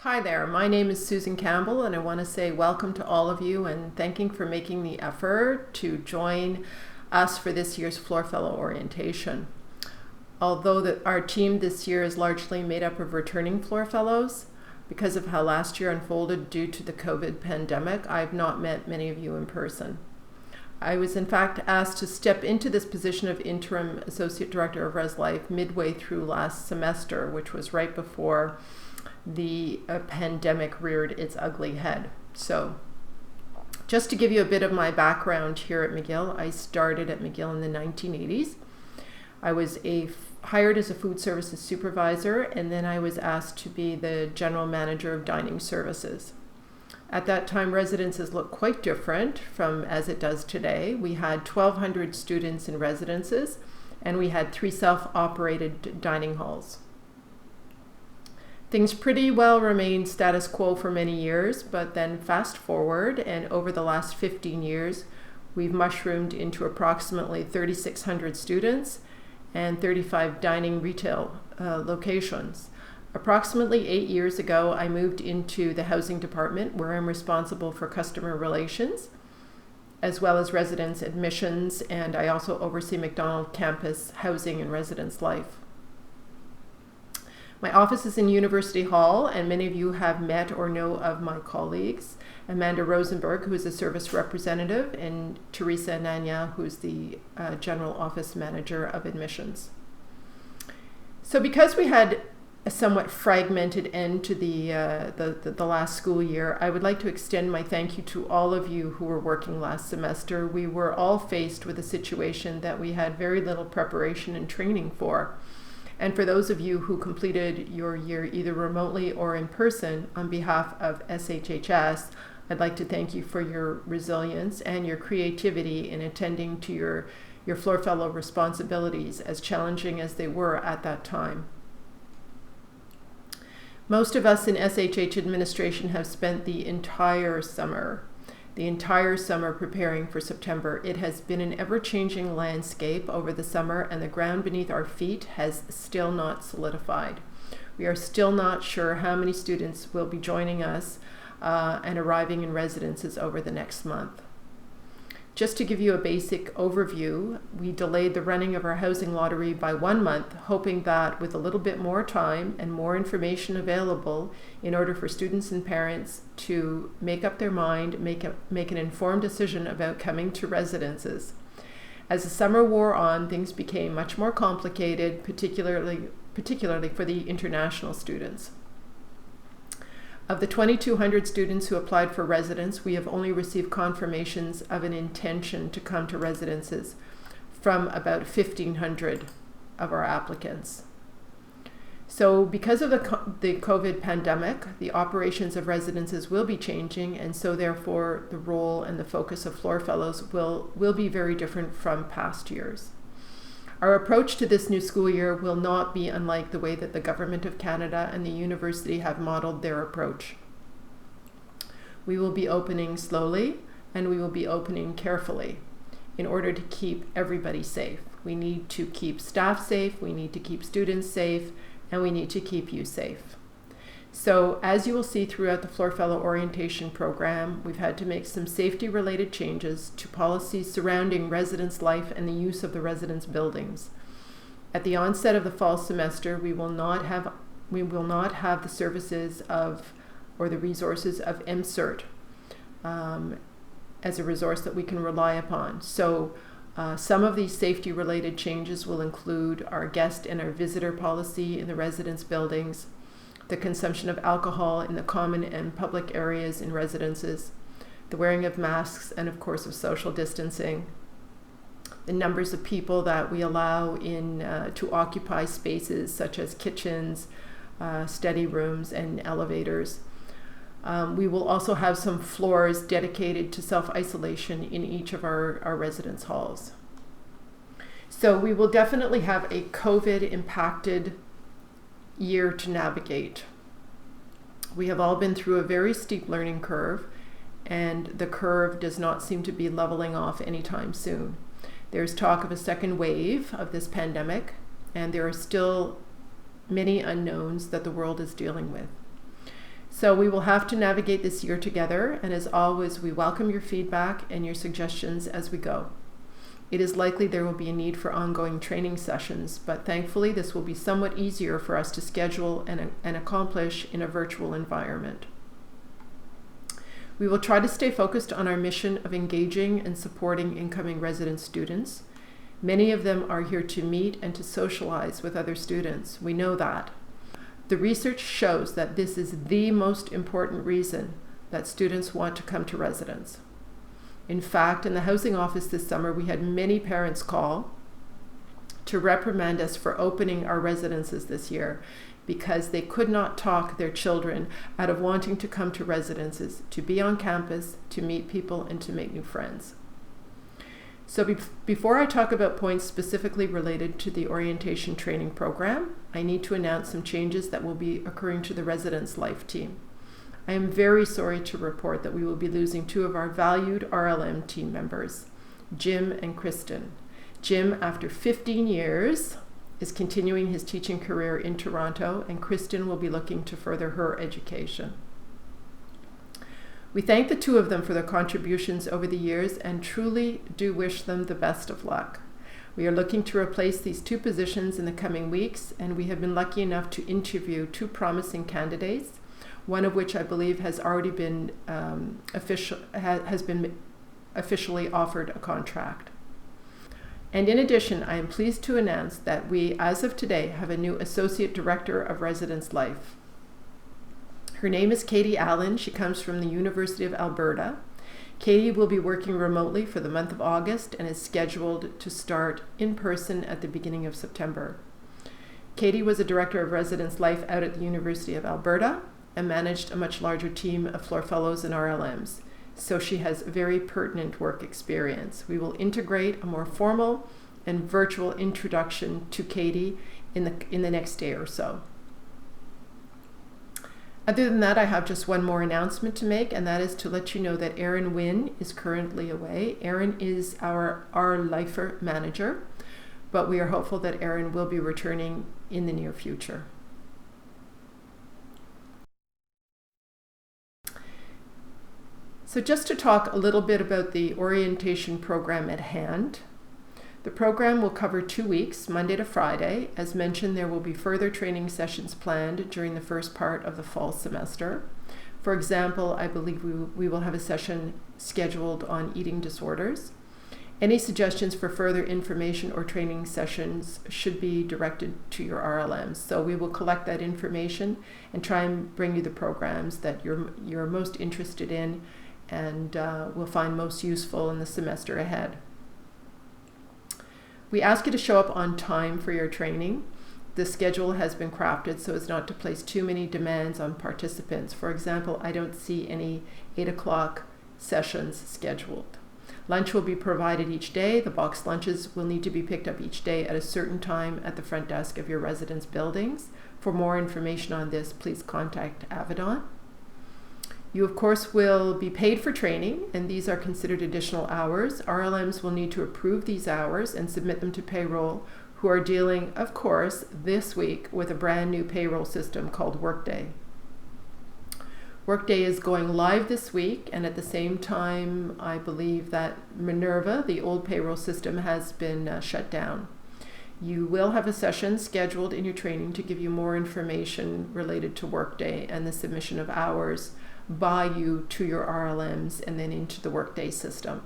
Hi there, my name is Susan Campbell and I want to say welcome to all of you and thanking for making the effort to join us for this year's Floor Fellow orientation. Although our team this year is largely made up of returning Floor Fellows, because of how last year unfolded due to the COVID pandemic, I've not met many of you in person. I was in fact asked to step into this position of Interim Associate Director of Res Life midway through last semester, which was right before the pandemic reared its ugly head. So just to give you a bit of my background here at McGill, I started at McGill in the 1980s. I was hired as a food services supervisor, and then I was asked to be the general manager of dining services. At that time, residences looked quite different from as it does today. We had 1,200 students in residences, and we had 3 self-operated dining halls. Things pretty well remained status quo for many years, but then fast forward, and over the last 15 years, we've mushroomed into approximately 3,600 students and 35 dining retail locations. Approximately 8 years ago, I moved into the housing department where I'm responsible for customer relations, as well as residence admissions, and I also oversee McDonald campus housing and residence life. My office is in University Hall, and many of you have met or know of my colleagues, Amanda Rosenberg, who is a service representative, and Teresa Nanya, who's the General Office Manager of Admissions. So because we had a somewhat fragmented end to the last school year, I would like to extend my thank you to all of you who were working last semester. We were all faced with a situation that we had very little preparation and training for. And for those of you who completed your year either remotely or in person, on behalf of SHHS, I'd like to thank you for your resilience and your creativity in attending to your Floor Fellow responsibilities, as challenging as they were at that time. Most of us in SHH administration have spent the entire summer preparing for September. It has been an ever-changing landscape over the summer, and the ground beneath our feet has still not solidified. We are still not sure how many students will be joining us and arriving in residences over the next month. Just to give you a basic overview, we delayed the running of our housing lottery by 1 month, hoping that with a little bit more time and more information available in order for students and parents to make up their mind, make an informed decision about coming to residences. As the summer wore on, things became much more complicated, particularly for the international students. Of the 2,200 students who applied for residence, we have only received confirmations of an intention to come to residences from about 1,500 of our applicants. So because of the COVID pandemic, the operations of residences will be changing, and so therefore the role and the focus of Floor Fellows will be very different from past years. Our approach to this new school year will not be unlike the way that the Government of Canada and the university have modeled their approach. We will be opening slowly, and we will be opening carefully in order to keep everybody safe. We need to keep staff safe, we need to keep students safe, and we need to keep you safe. So as you will see throughout the Floor Fellow orientation program, we've had to make some safety-related changes to policies surrounding residence life and the use of the residence buildings. At the onset of the fall semester, we will not have the services of or the resources of MCERT as a resource that we can rely upon. So some of these safety-related changes will include our guest and our visitor policy in the residence buildings, the consumption of alcohol in the common and public areas in residences, the wearing of masks, and of course of social distancing, the numbers of people that we allow to occupy spaces such as kitchens, study rooms, and elevators. We will also have some floors dedicated to self-isolation in each of our residence halls. So we will definitely have a COVID-impacted year to navigate. We have all been through a very steep learning curve, and the curve does not seem to be leveling off anytime soon. There's talk of a second wave of this pandemic, and there are still many unknowns that the world is dealing with. So we will have to navigate this year together, and as always, we welcome your feedback and your suggestions as we go. It is likely there will be a need for ongoing training sessions, but thankfully this will be somewhat easier for us to schedule and accomplish in a virtual environment. We will try to stay focused on our mission of engaging and supporting incoming resident students. Many of them are here to meet and to socialize with other students. We know that. The research shows that this is the most important reason that students want to come to residence. In fact, in the housing office this summer, we had many parents call to reprimand us for opening our residences this year because they could not talk their children out of wanting to come to residences, to be on campus, to meet people, and to make new friends. So before I talk about points specifically related to the orientation training program, I need to announce some changes that will be occurring to the residence life team. I am very sorry to report that we will be losing two of our valued RLM team members, Jim and Kristen. Jim, after 15 years, is continuing his teaching career in Toronto, and Kristen will be looking to further her education. We thank the two of them for their contributions over the years and truly do wish them the best of luck. We are looking to replace these two positions in the coming weeks, and we have been lucky enough to interview two promising candidates, one of which I believe has already been officially offered a contract. And in addition, I am pleased to announce that we, as of today, have a new Associate Director of Residence Life. Her name is Katie Allen. She comes from the University of Alberta. Katie will be working remotely for the month of August and is scheduled to start in person at the beginning of September. Katie was a Director of Residence Life out at the University of Alberta and managed a much larger team of floor fellows and RLMs. So she has very pertinent work experience. We will integrate a more formal and virtual introduction to Katie in the next day or so. Other than that, I have just one more announcement to make, and that is to let you know that Erin Wynn is currently away. Erin is our lifer manager, but we are hopeful that Erin will be returning in the near future. So just to talk a little bit about the orientation program at hand. The program will cover 2 weeks, Monday to Friday. As mentioned, there will be further training sessions planned during the first part of the fall semester. For example, I believe we will have a session scheduled on eating disorders. Any suggestions for further information or training sessions should be directed to your RLMs. So we will collect that information and try and bring you the programs that you're most interested in and will find most useful in the semester ahead. We ask you to show up on time for your training. The schedule has been crafted so as not to place too many demands on participants. For example, I don't see any 8 o'clock sessions scheduled. Lunch will be provided each day. The boxed lunches will need to be picked up each day at a certain time at the front desk of your residence buildings. For more information on this, please contact Avedon. You, of course, will be paid for training, and these are considered additional hours. RLMs will need to approve these hours and submit them to payroll, who are dealing, of course, this week with a brand new payroll system called Workday. Workday is going live this week, and at the same time, I believe that Minerva, the old payroll system, has been shut down. You will have a session scheduled in your training to give you more information related to Workday and the submission of hours by you to your RLMs and then into the Workday system.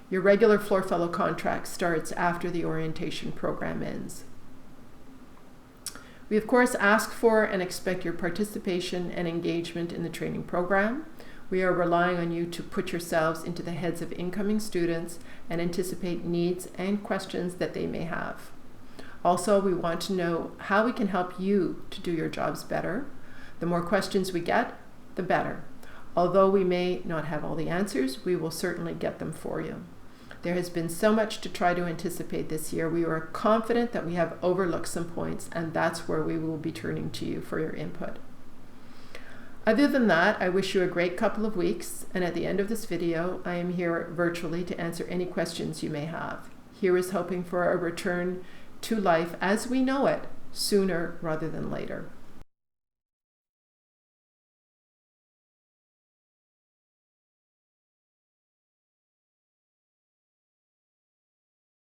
Your regular floor fellow contract starts after the orientation program ends. We of course ask for and expect your participation and engagement in the training program. We are relying on you to put yourselves into the heads of incoming students and anticipate needs and questions that they may have. Also, we want to know how we can help you to do your jobs better. The more questions we get, the better. Although we may not have all the answers, we will certainly get them for you. There has been so much to try to anticipate this year. We are confident that we have overlooked some points, and that's where we will be turning to you for your input. Other than that, I wish you a great couple of weeks, and at the end of this video, I am here virtually to answer any questions you may have. Here is hoping for a return to life as we know it sooner rather than later.